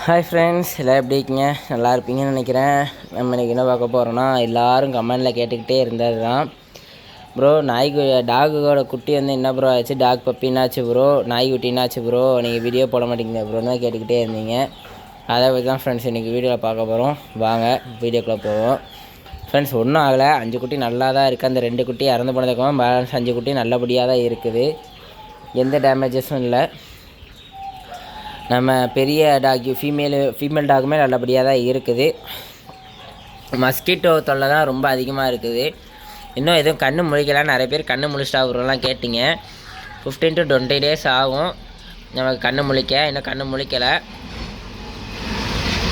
Hi friends, எல்லோரும் எப்படி இருக்கீங்க? நல்லா இருப்பீங்கன்னு நினைக்கிறேன். நம்ம இன்றைக்கி என்ன பார்க்க போகிறோன்னா, எல்லோரும் கமெண்டில் கேட்டுக்கிட்டே இருந்தது தான். ப்ரோ டாகோட குட்டி என்ன ப்ரோ ஆச்சு? டாக் பப்பி என்னாச்சு ப்ரோ? நாய்க்குட்டி என்னாச்சு ப்ரோ? நீங்கள் வீடியோ போட மாட்டேங்க ப்ரோன்னு தான் கேட்டுக்கிட்டே இருந்தீங்க. அதை பற்றி தான் ஃப்ரெண்ட்ஸ் இன்றைக்கி வீடியோவில் பார்க்க போகிறோம். வாங்க வீடியோக்குள்ளே போவோம். ஃப்ரெண்ட்ஸ், ஒன்றும் ஆகலை. 5 குட்டி நல்லா தான் இருக்குது. அந்த 2 குட்டி இறந்து போனதுக்கும் பேலன்ஸ் 5 குட்டி நல்லபடியாக தான் இருக்குது. எந்த டேமேஜஸும் இல்லை. நம்ம பெரிய டாக் ஃபீமேல் டாகுமே நல்லபடியாக தான் இருக்குது. மஸ்கிட்டோ தொல்லை தான் ரொம்ப அதிகமாக இருக்குது. இன்னும் எதுவும் கண்ணு முழிக்கலாம். நிறைய பேர் கண்ணு முழிச்சிட்டாலாம் கேட்டிங்க. 15 to 20 days ஆகும் நமக்கு கண்ணு முழிக்க. இன்னும் கண்ணு முழிக்கலை.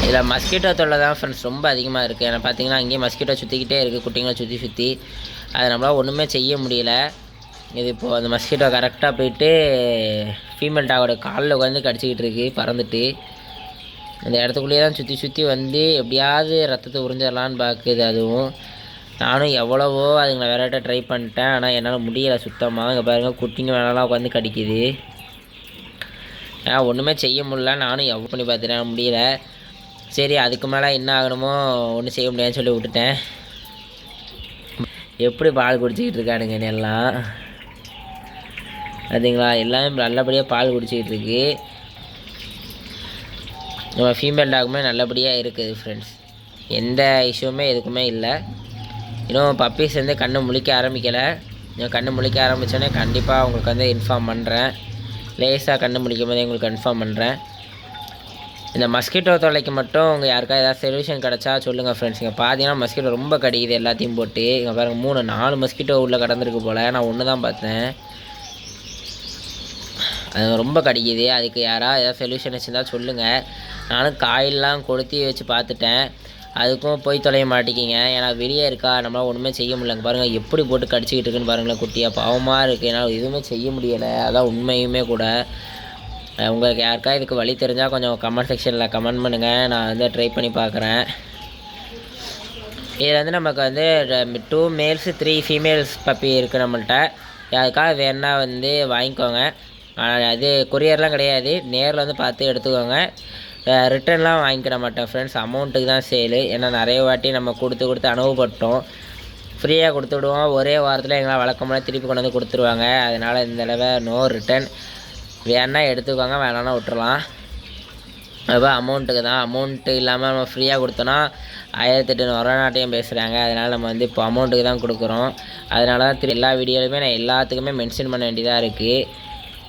இதில் மஸ்கிட்டோ தொல்லை தான் ஃப்ரெண்ட்ஸ் ரொம்ப அதிகமாக இருக்குது. ஏன்னா பார்த்தீங்கன்னா அங்கேயும் மஸ்கிட்டோ சுற்றிக்கிட்டே இருக்குது, குட்டிங்களை சுற்றி அதை நம்மளால் ஒன்றுமே செய்ய முடியல. இது இப்போது அந்த மஸ்கிட்டோ கரெக்டாக போயிட்டு ஃபீமேல் டாகோட காலில் உட்காந்து கடிச்சிக்கிட்டு இருக்குது பறந்துட்டு. அந்த இடத்துக்குள்ளேயே தான் சுற்றி வந்து எப்படியாவது ரத்தத்தை உறிஞ்சிடலான்னு பார்க்குது. அதுவும் நானும் எவ்வளவோ அதுங்களை விளையாட்ட ட்ரை பண்ணிட்டேன். ஆனால் என்னால் முடியலை சுத்தமாக. இங்கே பாருங்கள், குட்டிங்க வேணாலாம் உட்காந்து கடிக்குது. ஏன்னா ஒன்றுமே செய்ய முடியல. நானும் எவ்வளோ பண்ணி பார்த்துட்டேன், முடியல. சரி, அதுக்கு மேலே என்ன ஆகணுமோ ஒன்றும் செய்ய முடியாதுன்னு சொல்லி விட்டுட்டேன். எப்படி பால் குடிச்சிக்கிட்டு இருக்கானுங்க எல்லாம் அதுங்களா? எல்லாமே நல்லபடியாக பால் குடிச்சிக்கிட்டு இருக்கு. நம்ம ஃபீமேல் டாகுமே நல்லபடியாக இருக்குது ஃப்ரெண்ட்ஸ். எந்த இஷ்யூமே எதுக்குமே இல்லை. இன்னும் பப்பீஸ் கண்ணு முழிக்க ஆரம்பிக்கலை. கண்ணு முழிக்க ஆரம்பித்தோன்னே கண்டிப்பாக உங்களுக்கு இன்ஃபார்ம் பண்ணுறேன். லேஸாக கண்ணு முழிக்கும் போதே உங்களுக்கு கன்ஃபார்ம் பண்ணுறேன். இந்த மஸ்கிட்டோ தொல்லைக்கு மட்டும் உங்கள் யாருக்கா ஏதாவது சொல்யூஷன் கிடச்சா சொல்லுங்கள் ஃப்ரெண்ட்ஸ். இங்கே பார்த்தீங்கன்னா மஸ்கிட்டோ ரொம்ப கடிக்குது எல்லாத்தையும் போட்டு. இங்கே பாருங்கள், 3-4 மஸ்கிட்டோ உள்ளே கடந்திருக்கு போல். நான் ஒன்று தான் பார்த்தேன். அது ரொம்ப கடிக்குது. அதுக்கு யாராவது ஏதாவது சொல்யூஷன் வச்சுருந்தால் சொல்லுங்கள். நானும் காயிலெலாம் கொளுத்தி வச்சு பார்த்துட்டேன். அதுக்கும் போய் தொலைய மாட்டேங்கிங்க. ஏன்னா வெளியே இருக்கா, நம்மளால் ஒன்றுமே செய்ய முடியலங்க. பாருங்கள் எப்படி போட்டு கடிச்சிக்கிட்டு இருக்குன்னு பாருங்களேன். குட்டியாக பாவமாக இருக்குது. என்னால் எதுவுமே செய்ய முடியலை. அதான் உண்மையுமே கூட. உங்களுக்கு யாருக்கா இதுக்கு வழி தெரிஞ்சால் கொஞ்சம் கமெண்ட் செக்ஷனில் கமெண்ட் பண்ணுங்கள். நான் ட்ரை பண்ணி பார்க்குறேன். இதில் நமக்கு 2 மேல்ஸ் 3 ஃபீமேல்ஸ் பப்பி இருக்குது நம்மள்கிட்ட. யாருக்காக வேணா வாங்கிக்கோங்க. அது கொரியர்லாம் கிடையாது. நேரில் பார்த்து எடுத்துக்கோங்க. ரிட்டர்ன்லாம் வாங்கிக்கிட மாட்டேன் ஃப்ரெண்ட்ஸ். அமௌண்ட்டுக்கு தான் சேலு. ஏன்னா நிறைய வாட்டி நம்ம கொடுத்து அனுபவப்பட்டோம். ஃப்ரீயாக கொடுத்து விடுவோம். ஒரே வாரத்தில் எங்களால் வழக்கமாக திருப்பி கொண்டு கொடுத்துருவாங்க. அதனால் இந்த தடவை நோ ரிட்டன். வேணா எடுத்துக்கோங்க, வேணான்னா விட்டுறலாம். அப்போ அமௌண்ட்டுக்கு தான். அமௌண்ட்டு இல்லாமல் நம்ம ஃப்ரீயாக கொடுத்தோன்னா 1800 நாட்டையும் பேசுகிறாங்க. அதனால் நம்ம இப்போ அமௌண்ட்டுக்கு தான் கொடுக்குறோம். அதனால தான் எல்லா வீடியோலையுமே நான் எல்லாத்துக்குமே மென்ஷன் பண்ண வேண்டியதாக இருக்குது.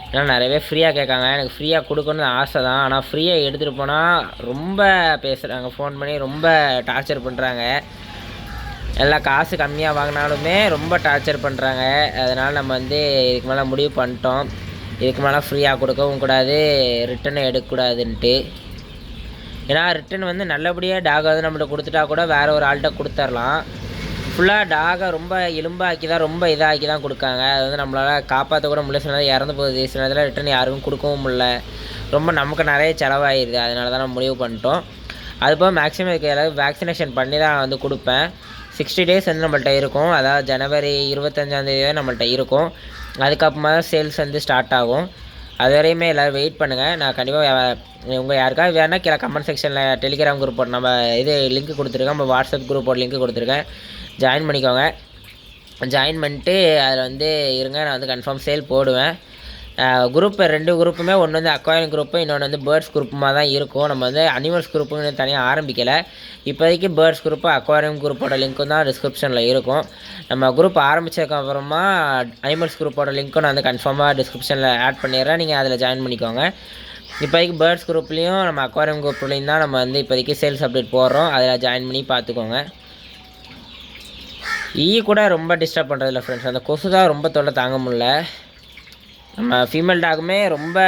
ஏன்னா நிறைய பேர் ஃப்ரீயாக கேட்காங்க. எனக்கு ஃப்ரீயாக கொடுக்கணுன்னு ஆசை தான். ஆனால் ஃப்ரீயாக எடுத்துகிட்டு போனால் ரொம்ப பேசுகிறாங்க. ஃபோன் பண்ணி ரொம்ப டார்ச்சர் பண்ணுறாங்க. எல்லாம் காசு கம்மியாக வாங்கினாலுமே ரொம்ப டார்ச்சர் பண்ணுறாங்க. அதனால் நம்ம இதுக்கு மேலே முடிவு பண்ணிட்டோம். இதுக்கு மேலே ஃப்ரீயாக கொடுக்கவும் கூடாது, ரிட்டனை எடுக்கக்கூடாதுன்ட்டு. ஏன்னா ரிட்டன் நல்லபடியாக டாகை நம்மகிட்ட கொடுத்துட்டா கூட வேறு ஒரு ஆள்கிட்ட கொடுத்துர்லாம். ஃபுல்லாக டாகை ரொம்ப எலும்பாக்கி தான், ரொம்ப இதாக்கி தான் கொடுக்காங்க. அது நம்மளால் காப்பாற்ற கூட முடியல. சில நேரம் இறந்து போகுது. சில நேரத்தில் ரிட்டன் யாருக்கும் கொடுக்கவும் முடியல. ரொம்ப நமக்கு நிறைய செலவாகிடுது. அதனால தான் நம்ம முடிவு பண்ணிட்டோம். அதுபோக மேக்ஸிமம் இதுக்கு ஏதாவது வேக்சினேஷன் பண்ணி தான் கொடுப்பேன். 60 days நம்மள்கிட்ட இருக்கும். அதாவது ஜனவரி 25ஆம் தேதி நம்மள்கிட்ட இருக்கும். அதுக்கப்புறமா தான் சேல்ஸ் ஸ்டார்ட் ஆகும். அது வரையுமே எல்லோரும் வெயிட் பண்ணுங்கள். நான் கண்டிப்பாக உங்கள் யாருக்காவது வேணால் கீழே கமெண்ட் செக்ஷனில் டெலிகிராம் குரூப் நம்ம லிங்க் கொடுத்துருக்கேன். நம்ம வாட்ஸ்அப் குரூப்போட லிங்க் கொடுத்துருக்கேன். ஜாயின் பண்ணிக்கோங்க. ஜாயின் பண்ணிட்டு அதில் இருங்க. நான் கன்ஃபார்ம் சேல் போடுவேன். குரூப்பு 2 குரூப்புமே ஒன்று அக்வாரியம் குரூப்பு, இன்னொன்று பேர்ட்ஸ் குரூப்புமாக தான் இருக்கும். நம்ம அனிமல்ஸ் குரூப்புன்னு தனியாக ஆரம்பிக்கலை. இப்போதைக்கு பேர்ட்ஸ் குரூப்பு அக்வாரியம் குரூப்போட லிங்க்கும் தான் டிஸ்கிரிப்ஷனில் இருக்கும். நம்ம குரூப் ஆரம்பித்ததுக்கப்புறமா அனிமல்ஸ் குரூப்போட லிங்க்கும் நான் கன்ஃபார்மாக டிஸ்கிரிப்ஷனில் ஆட் பண்ணிடுறேன். நீங்கள் அதில் ஜாயின் பண்ணிக்கோங்க. இப்போதைக்கு பேர்ட்ஸ் குரூப்லேயும் நம்ம அக்வாரியம் குரூப்லேயும் தான் நம்ம இப்போதைக்கு சேல்ஸ் அப்டேட் போடுறோம். அதில் ஜாயின் பண்ணி பார்த்துக்கோங்க. கூட ரொம்ப டிஸ்டர்ப் பண்ணுறதில்ல ஃப்ரெண்ட்ஸ். அந்த கொசு தான் ரொம்ப தொல்லை தாங்க முடியல. நம்ம ஃபீமேல் டாகுமே ரொம்ப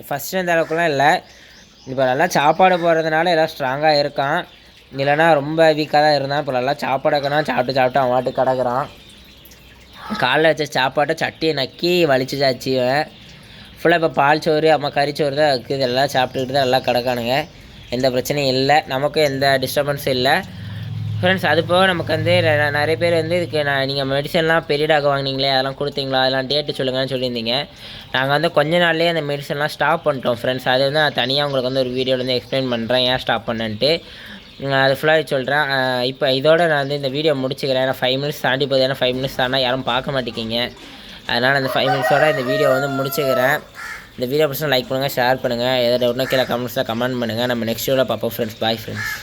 ஃபஸ்ட்டு இந்த அளவுக்குலாம் இல்லை. இப்போ நல்லா சாப்பாடு போடுறதுனால எல்லாம் ஸ்ட்ராங்காக இருக்கான். இல்லைனா ரொம்ப வீக்காக தான் இருந்தான். இப்போ நல்லா சாப்பாடு வைக்கணும். சாப்பிட்டு அவன் வாட்டுக்கு கிடக்குறான். காலைல வச்ச சாப்பாட்டை சட்டியை நக்கி வலிச்சு சாச்சிவேன். ஃபுல்லாக இப்போ பால் சோறு அம்மா கறிச்சோறு தான் இருக்குது. எல்லாம் சாப்பிட்டுக்கிட்டு தான் எல்லாம் கிடக்கானுங்க. எந்த பிரச்சனையும் இல்லை. நமக்கும் எந்த டிஸ்டர்பன்ஸும் இல்லை. ஃப்ரெண்ட்ஸ் அது போக நமக்கு வந்து நிறைய பேர் வந்து இதுக்கு நீங்கள் மெடிசன்லாம் பீரியடாக வாங்கினீங்களே அதெல்லாம் கொடுத்தீங்களா அதெல்லாம் டேட்டு சொல்லுங்கன்னு சொல்லியிருந்தீங்க. நாங்கள் வந்து கொஞ்ச நாள்லேயே அந்த மெடிசன்லாம் ஸ்டாப் பண்ணிட்டோம் ஃப்ரெண்ட்ஸ். அது வந்து நான் தனியாக உங்களுக்கு வந்து ஒரு வீடியோவில் வந்து எக்ஸ்பிளைன் பண்ணுறேன் ஏன் ஸ்டாப் பண்ணேன்ட்டு. அது ஃபுல்லாக சொல்கிறேன். இப்போ இதோட நான் வந்து இந்த வீடியோ முடிச்சுக்கிறேன். ஏன்னா 5 மினிட்ஸ் தாண்டி போகுது. ஏன்னா 5 மினிட்ஸ் தாண்டா யாரும் பார்க்க மாட்டேங்கிங்க. அதனால் அந்த 5 மினிட்ஸோட இந்த வீடியோ வந்து முடிச்சுக்கிறேன். இந்த வீடியோ பிடிச்சா லைக் பண்ணுங்கள், ஷேர் பண்ணுங்கள். எதாவது டவுட்னா கீழே கமெண்ட்ஸில் கமெண்ட் பண்ணுங்கள். நம்ம நெக்ஸ்ட் வீடியோவில் பார்ப்போம் ஃப்ரெண்ட்ஸ். Bye friends.